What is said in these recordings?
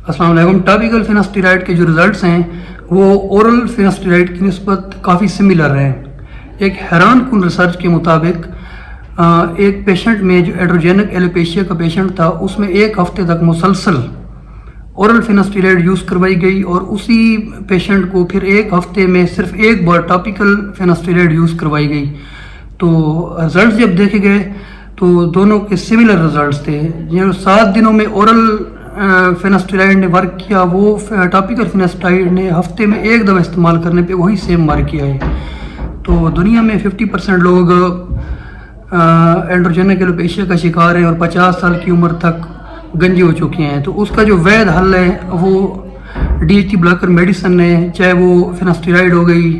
السلام علیکم. ٹاپیکل فیناسٹیرائڈ کے جو رزلٹس ہیں وہ اورل فیناسٹیرائڈ کی نسبت کافی سملر ہیں. ایک حیران کن ریسرچ کے مطابق ایک پیشنٹ میں جو ایڈروجینک ایلوپیشیا کا پیشنٹ تھا اس میں ایک ہفتے تک مسلسل اورل فیناسٹیرائڈ یوز کروائی گئی اور اسی پیشنٹ کو پھر ایک ہفتے میں صرف ایک بار ٹاپیکل فیناسٹیرائڈ یوز کروائی گئی. تو رزلٹس جب دیکھے گئے تو دونوں کے سملر رزلٹس تھے. جو 7 دنوں میں اورل فیناسٹیرائڈ نے ورک کیا وہ ٹاپیکل فیناسٹیرائڈ نے ہفتے میں ایک دفعہ استعمال کرنے پہ وہی سیم ورک کیا ہے. تو دنیا میں 50% لوگ اینڈروجینک ایلوپیشیا کا شکار ہیں اور 50 سال کی عمر تک گنجے ہو چکے ہیں. تو اس کا جو وید حل ہے وہ DHT بلاکر میڈیسن ہے, چاہے وہ فیناسٹیرائڈ ہو گئی,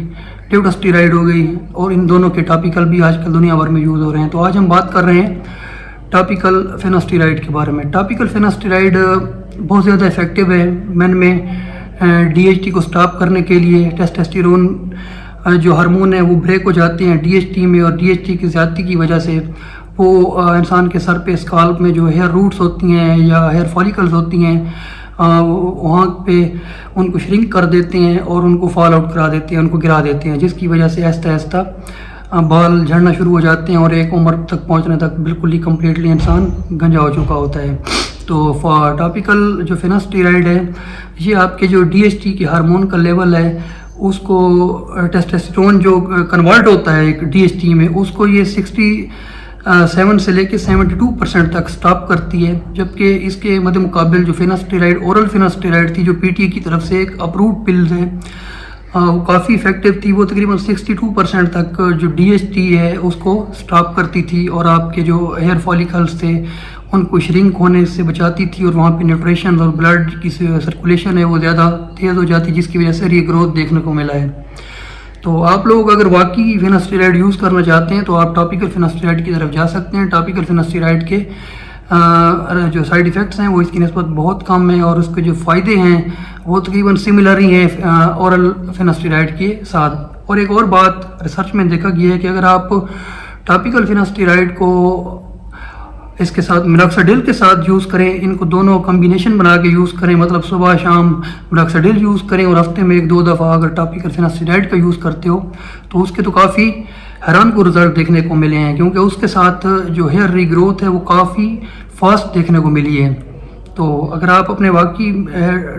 ڈیوٹاسٹیرائڈ ہو گئی, اور ان دونوں کے ٹاپیکل بھی آج کل دنیا بھر میں یوز ہو رہے ہیں. تو آج ہم بات کر رہے ہیں ٹاپیکل فیناسٹیرائڈ کے بارے میں. ٹاپیکل فیناسٹیرائڈ بہت زیادہ افیکٹو ہے مین میں DHT کو سٹاپ کرنے کے لیے. ٹیسٹوسٹیرون جو ہارمون ہے وہ بریک ہو جاتے ہیں DHT میں, اور DHT کی زیادتی کی وجہ سے وہ انسان کے سر پہ اسکالپ میں جو ہیئر روٹس ہوتی ہیں یا ہیئر فالیکلز ہوتی ہیں وہاں پہ ان کو شرنک کر دیتے ہیں اور ان کو فال آؤٹ کرا دیتے ہیں, ان کو گرا دیتے ہیں, جس کی وجہ سے آہستہ آہستہ بال جھڑنا شروع ہو جاتے ہیں اور ایک عمر تک پہنچنے تک بالکل ہی کمپلیٹلی انسان گنجا ہو چکا ہوتا ہے. تو ٹاپیکل جو فیناسٹیرائڈ ہے یہ آپ کے جو DHT کے ہارمون کا لیول ہے اس کو ٹیسٹوسٹیرون جو کنورٹ ہوتا ہے ایک DHT میں اس کو یہ 67 سے لے کے 72% تک سٹاپ کرتی ہے. جبکہ اس کے مد مقابل جو فیناسٹیرائڈ اورل فیناسٹیرائڈ تھی جو PTA کی طرف سے ایک اپرووڈ پلز ہے وہ کافی افیکٹو تھی. وہ تقریباً 62% تک جو DHT ہے اس کو سٹاپ کرتی تھی اور آپ کے جو ہیئر فالیکلز تھے ان کو شرنک ہونے سے بچاتی تھی اور وہاں پہ نیوٹریشن اور بلڈ کی سرکولیشن ہے وہ زیادہ تیز ہو جاتی, جس کی وجہ سے ری گروتھ دیکھنے کو ملا ہے. تو آپ لوگ اگر واقعی فیناسٹیرائڈ یوز کرنا چاہتے ہیں تو آپ ٹاپیکل فیناسٹیرائڈ کی طرف جا سکتے ہیں. ٹاپیکل فیناسٹیرائڈ کے جو سائیڈ ایفیکٹس ہیں وہ اس کی نسبت بہت کم ہیں اور اس کے جو فائدے ہیں وہ تقریباً سملر ہی ہیں اورل فیناسٹیرائڈ کے ساتھ. اور ایک اور بات ریسرچ میں دیکھا گیا ہے کہ اگر آپ ٹاپیکل فیناسٹیرائڈ کو اس کے ساتھ میناکسیڈل کے ساتھ یوز کریں, ان کو دونوں کمبینیشن بنا کے یوز کریں, مطلب صبح شام میناکسیڈل یوز کریں اور ہفتے میں 1-2 دفعہ اگر ٹاپیکل فیناسٹیرائڈ کا یوز کرتے ہو تو اس کے تو کافی حیران کو رزلٹ دیکھنے کو ملے ہیں, کیونکہ اس کے ساتھ جو ہیئر ری گروتھ ہے وہ کافی فاسٹ دیکھنے کو ملی ہے. تو اگر آپ اپنے واقعی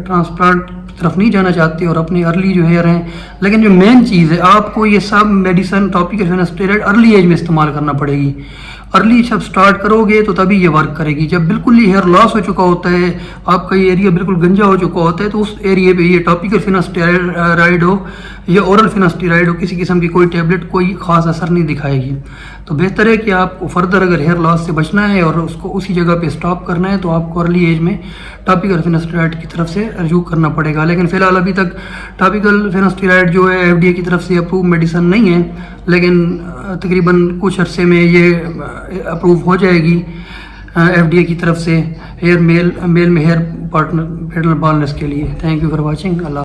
ٹرانسپلانٹ کی طرف نہیں جانا چاہتے اور اپنے ارلی جو ہیئر ہیں, لیکن جو مین چیز ہے آپ کو یہ سب میڈیسن ٹاپیکل فیناسٹیرائڈ ارلی ایج میں استعمال کرنا پڑے گی. ارلی جب سٹارٹ کرو گے تو تبھی یہ ورک کرے گی. جب بالکل ہی ہیئر لاس ہو چکا ہوتا ہے, آپ کا یہ ایریا بالکل گنجا ہو چکا ہوتا ہے, تو اس ایریے پہ یہ ٹاپیکل فیناسٹیرائڈ ہو یا اورل فیناسٹیرائڈ ہو کسی قسم کی کوئی ٹیبلٹ کوئی خاص اثر نہیں دکھائے گی. تو بہتر ہے کہ آپ کو فردر اگر ہیئر لاس سے بچنا ہے اور اس کو اسی جگہ پہ سٹاپ کرنا ہے تو آپ کو ارلی ایج میں ٹاپیکل فیناسٹیرائڈ کی طرف سے رجوع کرنا پڑے گا. لیکن فی الحال ابھی تک ٹاپیکل فیناسٹیرائڈ جو ہے FDA کی طرف سے اپروو میڈیسن نہیں ہے, لیکن تقریباً کچھ عرصے میں یہ اپروو ہو جائے گی FDA کی طرف سے میل میں ہیئر پارٹنر بالنس کے لیے. Thank you for watching. Allah